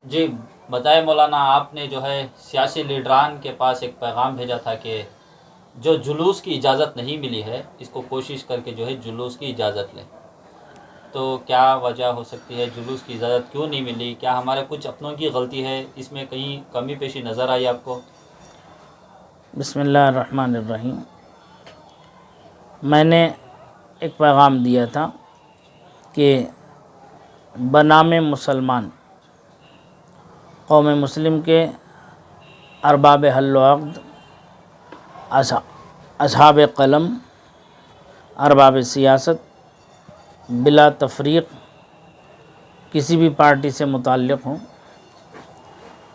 جی بتائے مولانا، آپ نے جو ہے سیاسی لیڈران کے پاس ایک پیغام بھیجا تھا کہ جو جلوس کی اجازت نہیں ملی ہے اس کو کوشش کر کے جو ہے جلوس کی اجازت لیں، تو کیا وجہ ہو سکتی ہے؟ جلوس کی اجازت کیوں نہیں ملی؟ کیا ہمارے کچھ اپنوں کی غلطی ہے؟ اس میں کہیں کمی پیشی نظر آئی آپ کو؟ بسم اللہ الرحمن الرحیم۔ میں نے ایک پیغام دیا تھا کہ بنام مسلمان قوم مسلم کے ارباب حل و عقد، اصحاب قلم، ارباب سیاست بلا تفریق کسی بھی پارٹی سے متعلق ہوں،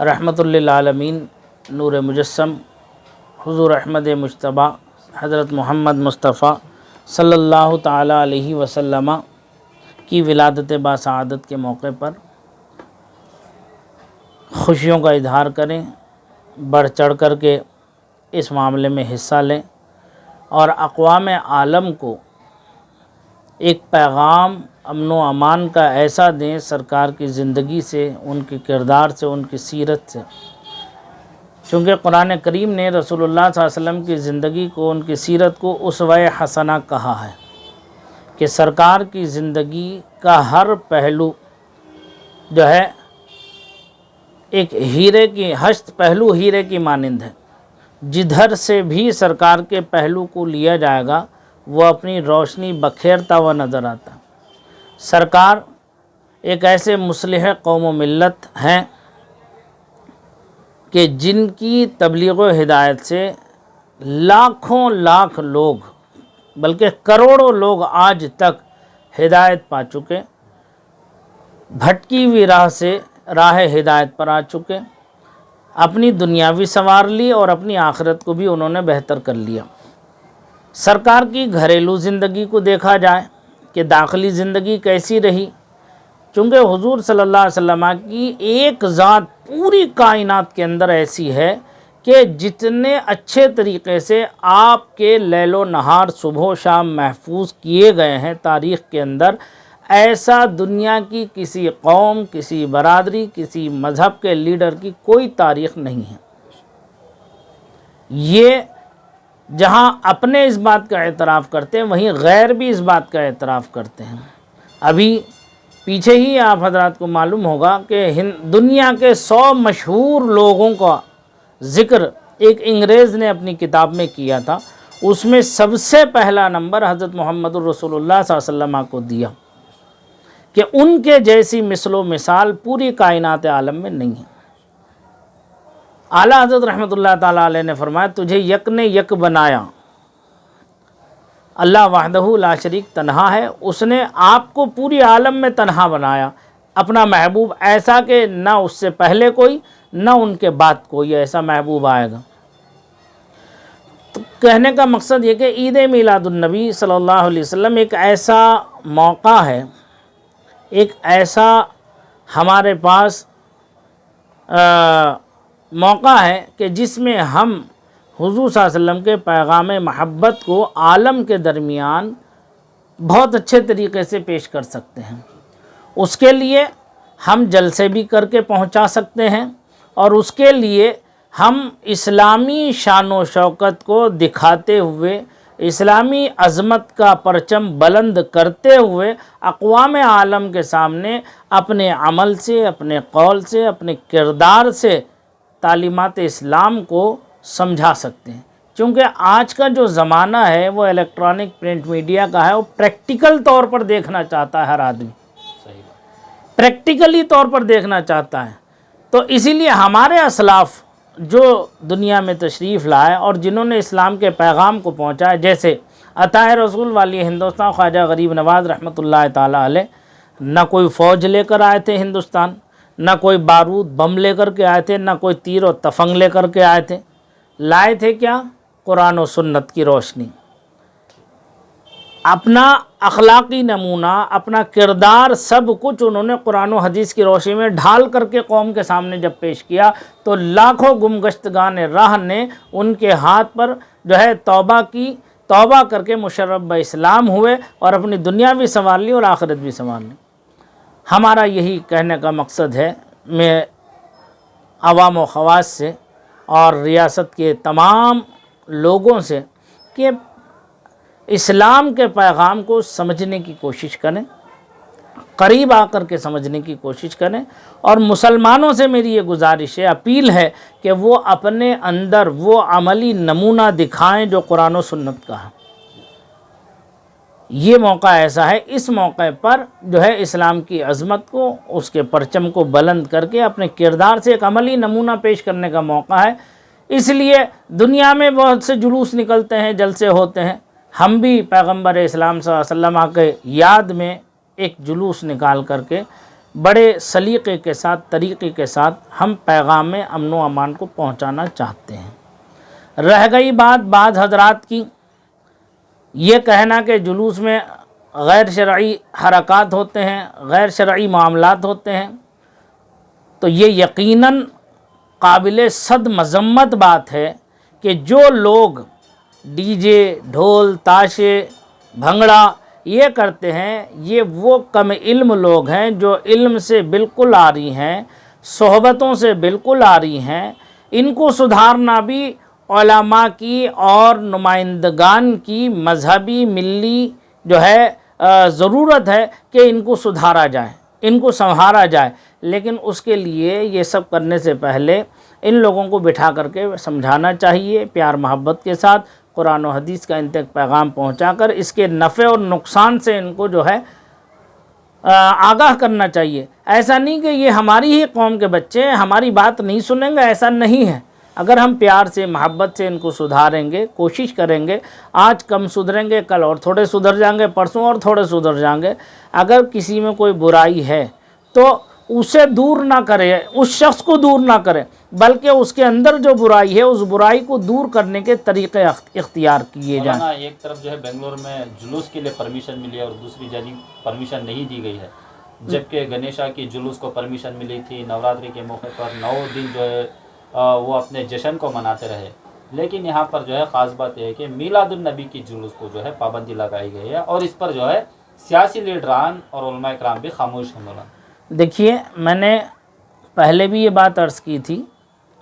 رحمت للعالمین نور مجسم حضور احمد مجتبیٰ حضرت محمد مصطفیٰ صلی اللہ تعالیٰ علیہ وسلم کی ولادت باسعادت کے موقع پر خوشیوں کا اظہار کریں، بڑھ چڑھ کر کے اس معاملے میں حصہ لیں اور اقوام عالم کو ایک پیغام امن و امان کا ایسا دیں سرکار کی زندگی سے، ان کے کردار سے، ان کی سیرت سے، چونکہ قرآن کریم نے رسول اللہ صلی اللہ علیہ وسلم کی زندگی کو، ان کی سیرت کو اسوہ حسنہ کہا ہے کہ سرکار کی زندگی کا ہر پہلو جو ہے ایک ہیرے کی ہشت پہلو ہیرے کی مانند ہے، جدھر سے بھی سرکار کے پہلو کو لیا جائے گا وہ اپنی روشنی بکھیرتا ہوا نظر آتا۔ سرکار ایک ایسے مصلح قوم و ملت ہیں کہ جن کی تبلیغ و ہدایت سے لاکھوں لاکھ لوگ بلکہ کروڑوں لوگ آج تک ہدایت پا چکے، بھٹکی ہوئی راہ سے راہ ہدایت پر آ چکے، اپنی دنیا بھی سنوار لی اور اپنی آخرت کو بھی انہوں نے بہتر کر لیا۔ سرکار کی گھریلو زندگی کو دیکھا جائے کہ داخلی زندگی کیسی رہی، چونکہ حضور صلی اللہ علیہ وسلم کی ایک ذات پوری کائنات کے اندر ایسی ہے کہ جتنے اچھے طریقے سے آپ کے لیل و نہار صبح و شام محفوظ کیے گئے ہیں تاریخ کے اندر، ایسا دنیا کی کسی قوم، کسی برادری، کسی مذہب کے لیڈر کی کوئی تاریخ نہیں ہے۔ یہ جہاں اپنے اس بات کا اعتراف کرتے ہیں وہیں غیر بھی اس بات کا اعتراف کرتے ہیں۔ ابھی پیچھے ہی آپ حضرات کو معلوم ہوگا کہ دنیا کے 100 مشہور لوگوں کا ذکر ایک انگریز نے اپنی کتاب میں کیا تھا، اس میں سب سے پہلا نمبر حضرت محمد الرسول اللہ صلی اللہ علیہ وسلم کو دیا کہ ان کے جیسی مثل و مثال پوری کائنات عالم میں نہیں ہے۔ اعلیٰ حضرت رحمۃ اللہ تعالیٰ علیہ نے فرمایا تجھے یک نے یک بنایا، اللہ وحدہ لا شریک تنہا ہے، اس نے آپ کو پوری عالم میں تنہا بنایا، اپنا محبوب ایسا کہ نہ اس سے پہلے کوئی نہ ان کے بعد کوئی ایسا محبوب آئے گا۔ تو کہنے کا مقصد یہ کہ عید میلاد النبی صلی اللہ علیہ وسلم ایک ایسا موقع ہے، ایک ایسا ہمارے پاس موقع ہے کہ جس میں ہم حضور صلی اللہ علیہ وسلم کے پیغام محبت کو عالم کے درمیان بہت اچھے طریقے سے پیش کر سکتے ہیں۔ اس کے لیے ہم جلسے بھی کر کے پہنچا سکتے ہیں اور اس کے لیے ہم اسلامی شان و شوکت کو دکھاتے ہوئے، اسلامی عظمت کا پرچم بلند کرتے ہوئے اقوام عالم کے سامنے اپنے عمل سے، اپنے قول سے، اپنے کردار سے تعلیمات اسلام کو سمجھا سکتے ہیں۔ چونکہ آج کا جو زمانہ ہے وہ الیکٹرانک پرنٹ میڈیا کا ہے، وہ پریکٹیکل طور پر دیکھنا چاہتا ہے، ہر آدمی پریکٹیکلی طور پر دیکھنا چاہتا ہے۔ تو اسی لیے ہمارے اسلاف جو دنیا میں تشریف لائے اور جنہوں نے اسلام کے پیغام کو پہنچایا، جیسے عطا رسول والی ہندوستان خواجہ غریب نواز رحمۃ اللہ تعالیٰ علیہ، نہ کوئی فوج لے کر آئے تھے ہندوستان، نہ کوئی بارود بم لے کر کے آئے تھے، نہ کوئی تیر و تفنگ لے کر کے آئے تھے، لائے تھے کیا؟ قرآن و سنت کی روشنی، اپنا اخلاقی نمونہ، اپنا کردار، سب کچھ انہوں نے قرآن و حدیث کی روشنی میں ڈھال کر کے قوم کے سامنے جب پیش کیا تو لاکھوں گمگشتگان راہ نے ان کے ہاتھ پر جو ہے توبہ کی، توبہ کر کے مشرف اسلام ہوئے اور اپنی دنیا بھی سنوار لی اور آخرت بھی سنوار لی۔ ہمارا یہی کہنے کا مقصد ہے۔ میں عوام و خواص سے اور ریاست کے تمام لوگوں سے کہ اسلام کے پیغام کو سمجھنے کی کوشش کریں، قریب آ کر کے سمجھنے کی کوشش کریں، اور مسلمانوں سے میری یہ گزارش ہے، اپیل ہے کہ وہ اپنے اندر وہ عملی نمونہ دکھائیں جو قرآن و سنت کا ہے۔ یہ موقع ایسا ہے، اس موقع پر جو ہے اسلام کی عظمت کو، اس کے پرچم کو بلند کر کے اپنے کردار سے ایک عملی نمونہ پیش کرنے کا موقع ہے۔ اس لیے دنیا میں بہت سے جلوس نکلتے ہیں، جلسے ہوتے ہیں، ہم بھی پیغمبر اسلام صلی اللہ علیہ وسلم کے یاد میں ایک جلوس نکال کر کے بڑے سلیقے کے ساتھ، طریقے کے ساتھ ہم پیغام امن و امان کو پہنچانا چاہتے ہیں۔ رہ گئی بات بعض حضرات کی یہ کہنا کہ جلوس میں غیر شرعی حرکات ہوتے ہیں، غیر شرعی معاملات ہوتے ہیں، تو یہ یقیناً قابل صد مذمت بات ہے کہ جو لوگ ڈی جے، ڈھول، تاشے، بھنگڑا یہ کرتے ہیں، یہ وہ کم علم لوگ ہیں جو علم سے بالکل عاری ہیں، صحبتوں سے بالکل عاری ہیں۔ ان کو سدھارنا بھی علماء کی اور نمائندگان کی مذہبی ملی جو ہے ضرورت ہے کہ ان کو سدھارا جائے، ان کو سنوارا جائے، لیکن اس کے لیے یہ سب کرنے سے پہلے ان لوگوں کو بٹھا کر کے سمجھانا چاہیے، پیار محبت کے ساتھ قرآن و حدیث کا ان تک پیغام پہنچا کر اس کے نفع اور نقصان سے ان کو جو ہے آگاہ کرنا چاہیے۔ ایسا نہیں کہ یہ ہماری ہی قوم کے بچے ہیں، ہماری بات نہیں سنیں گے، ایسا نہیں ہے۔ اگر ہم پیار سے، محبت سے ان کو سدھاریں گے، کوشش کریں گے، آج کم سدھریں گے، کل اور تھوڑے سدھر جائیں گے، پرسوں اور تھوڑے سدھر جائیں گے۔ اگر کسی میں کوئی برائی ہے تو اسے دور نہ کرے، اس شخص کو دور نہ کرے، بلکہ اس کے اندر جو برائی ہے اس برائی کو دور کرنے کے طریقے اختیار کیے جائیں۔ مولانا ایک طرف جو ہے بنگلور میں جلوس کے لیے پرمیشن ملی ہے اور دوسری جانب پرمیشن نہیں دی گئی ہے، جبکہ گنیشا کی جلوس کو پرمیشن ملی تھی، نوراتری کے موقع پر 9 دن جو ہے وہ اپنے جشن کو مناتے رہے، لیکن یہاں پر جو ہے خاص بات یہ ہے کہ میلاد النبی کی جلوس کو جو ہے پابندی لگائی گئی ہے، اور اس پر جو ہے سیاسی لیڈران اور علماء کرام بھی خاموش ہیں۔ مولانا دیکھیے، میں نے پہلے بھی یہ بات عرض کی تھی،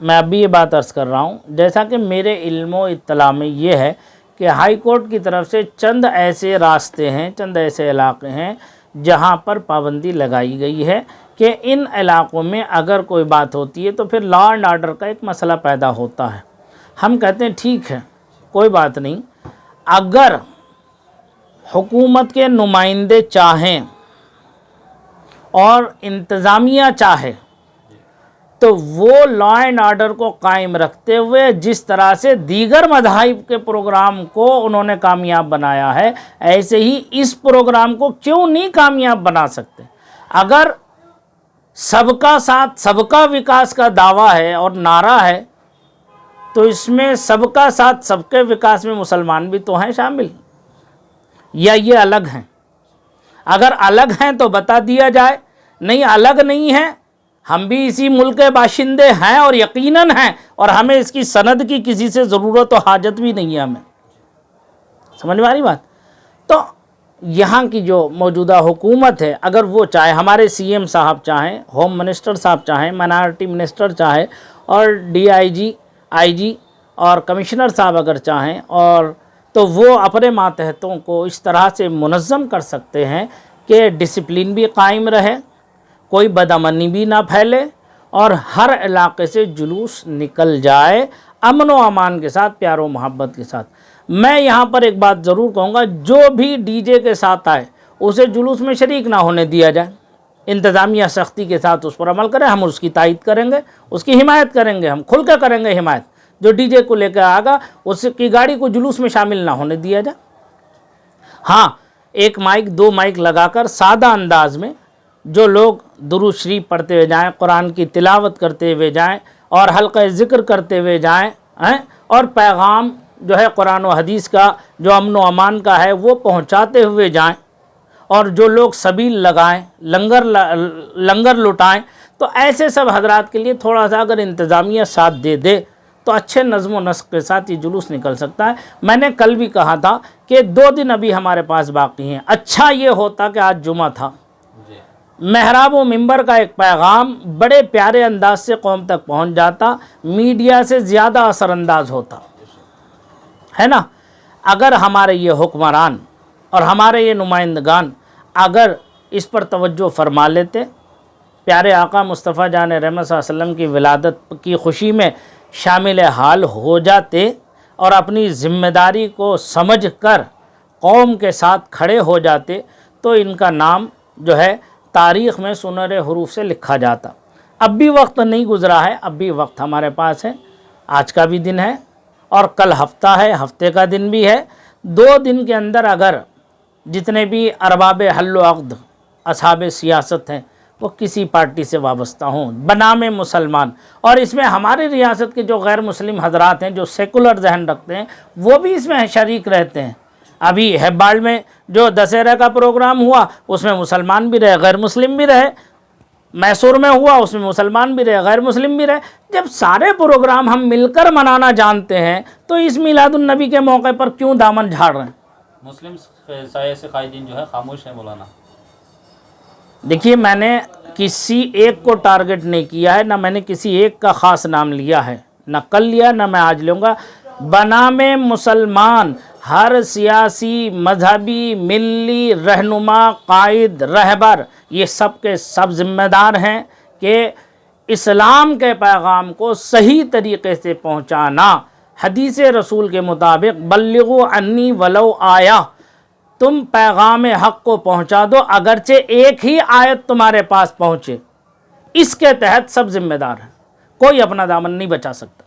میں اب بھی یہ بات عرض کر رہا ہوں، جیسا کہ میرے علم و اطلاع میں یہ ہے کہ ہائی کورٹ کی طرف سے چند ایسے راستے ہیں، چند ایسے علاقے ہیں جہاں پر پابندی لگائی گئی ہے کہ ان علاقوں میں اگر کوئی بات ہوتی ہے تو پھر لا اینڈ آرڈر کا ایک مسئلہ پیدا ہوتا ہے۔ ہم کہتے ہیں ٹھیک ہے، کوئی بات نہیں، اگر حکومت کے نمائندے چاہیں اور انتظامیہ چاہے تو وہ لا اینڈ آرڈر کو قائم رکھتے ہوئے جس طرح سے دیگر مذاہب کے پروگرام کو انہوں نے کامیاب بنایا ہے، ایسے ہی اس پروگرام کو کیوں نہیں کامیاب بنا سکتے؟ اگر سب کا ساتھ سب کا وکاس کا دعویٰ ہے اور نعرہ ہے تو اس میں سب کا ساتھ سب کے وکاس میں مسلمان بھی تو ہیں شامل، یا یہ الگ ہیں؟ اگر الگ ہیں تو بتا دیا جائے، نہیں الگ نہیں ہیں، ہم بھی اسی ملک کے باشندے ہیں اور یقیناً ہیں، اور ہمیں اس کی سند کی کسی سے ضرورت و حاجت بھی نہیں ہے ہمیں۔ سمجھ میں آ رہی بات؟ تو یہاں کی جو موجودہ حکومت ہے، اگر وہ چاہے، ہمارے سی ایم صاحب چاہیں، ہوم منسٹر صاحب چاہیں، مائنارٹی منسٹر چاہے، اور ڈی آئی جی، آئی جی اور کمشنر صاحب اگر چاہیں، اور تو وہ اپنے ماتحتوں کو اس طرح سے منظم کر سکتے ہیں کہ ڈسپلن بھی قائم رہے، کوئی بدامنی بھی نہ پھیلے، اور ہر علاقے سے جلوس نکل جائے امن و امان کے ساتھ، پیار و محبت کے ساتھ۔ میں یہاں پر ایک بات ضرور کہوں گا، جو بھی ڈی جے کے ساتھ آئے اسے جلوس میں شریک نہ ہونے دیا جائے۔ انتظامیہ سختی کے ساتھ اس پر عمل کرے، ہم اس کی تائید کریں گے، اس کی حمایت کریں گے، ہم کھل کے کریں گے حمایت۔ جو ڈی جے کو لے کے آئے گا اس کی گاڑی کو جلوس میں شامل نہ ہونے دیا جائے۔ ہاں، ایک مائک، 2 مائک لگا کر سادہ انداز میں جو لوگ درود شریف پڑھتے ہوئے جائیں، قرآن کی تلاوت کرتے ہوئے جائیں اور حلقہ ذکر کرتے ہوئے جائیں، اور پیغام جو ہے قرآن و حدیث کا، جو امن و امان کا ہے، وہ پہنچاتے ہوئے جائیں، اور جو لوگ سبیل لگائیں، لنگر لٹائیں، تو ایسے سب حضرات کے لیے تھوڑا سا اگر انتظامیہ ساتھ دے دے تو اچھے نظم و نسق کے ساتھ یہ جلوس نکل سکتا ہے۔ میں نے کل بھی کہا تھا کہ 2 دن ابھی ہمارے پاس باقی ہیں، اچھا یہ ہوتا کہ آج جمعہ تھا، محراب و ممبر کا ایک پیغام بڑے پیارے انداز سے قوم تک پہنچ جاتا، میڈیا سے زیادہ اثر انداز ہوتا ہے نا۔ اگر ہمارے یہ حکمران اور ہمارے یہ نمائندگان اگر اس پر توجہ فرما لیتے، پیارے آقا مصطفیٰ جان رحمت صلی اللہ علیہ وسلم کی ولادت کی خوشی میں شامل حال ہو جاتے اور اپنی ذمہ داری کو سمجھ کر قوم کے ساتھ کھڑے ہو جاتے، تو ان کا نام جو ہے تاریخ میں سنہرے حروف سے لکھا جاتا۔ اب بھی وقت نہیں گزرا ہے، اب بھی وقت ہمارے پاس ہے، آج کا بھی دن ہے اور کل ہفتہ ہے، ہفتے کا دن بھی ہے۔ 2 دن کے اندر اگر جتنے بھی ارباب حل و عقد اصحاب سیاست ہیں وہ کسی پارٹی سے وابستہ ہوں بنام مسلمان، اور اس میں ہماری ریاست کے جو غیر مسلم حضرات ہیں جو سیکولر ذہن رکھتے ہیں وہ بھی اس میں شریک رہتے ہیں۔ ابھی ہیباڑ میں جو دسہرہ کا پروگرام ہوا اس میں مسلمان بھی رہے غیر مسلم بھی رہے، میسور میں ہوا اس میں مسلمان بھی رہے غیر مسلم بھی رہے۔ جب سارے پروگرام ہم مل کر منانا جانتے ہیں تو اس میلاد النبی کے موقع پر کیوں دامن جھاڑ رہے ہیں؟ مسلم سایہ سے قائدین جو ہے خاموش ہے مولانا۔ دیکھیے، میں نے کسی ایک کو ٹارگٹ نہیں کیا ہے، نہ میں نے کسی ایک کا خاص نام لیا ہے، نہ کل لیا نہ میں آج لوں گا۔ بنام مسلمان ہر سیاسی، مذہبی، ملی رہنما، قائد، رہبر یہ سب کے سب ذمہ دار ہیں کہ اسلام کے پیغام کو صحیح طریقے سے پہنچانا۔ حدیث رسول کے مطابق بلغوا عنی ولو آیا، تم پیغام حق کو پہنچا دو اگرچہ ایک ہی آیت تمہارے پاس پہنچے۔ اس کے تحت سب ذمہ دار ہیں، کوئی اپنا دامن نہیں بچا سکتا۔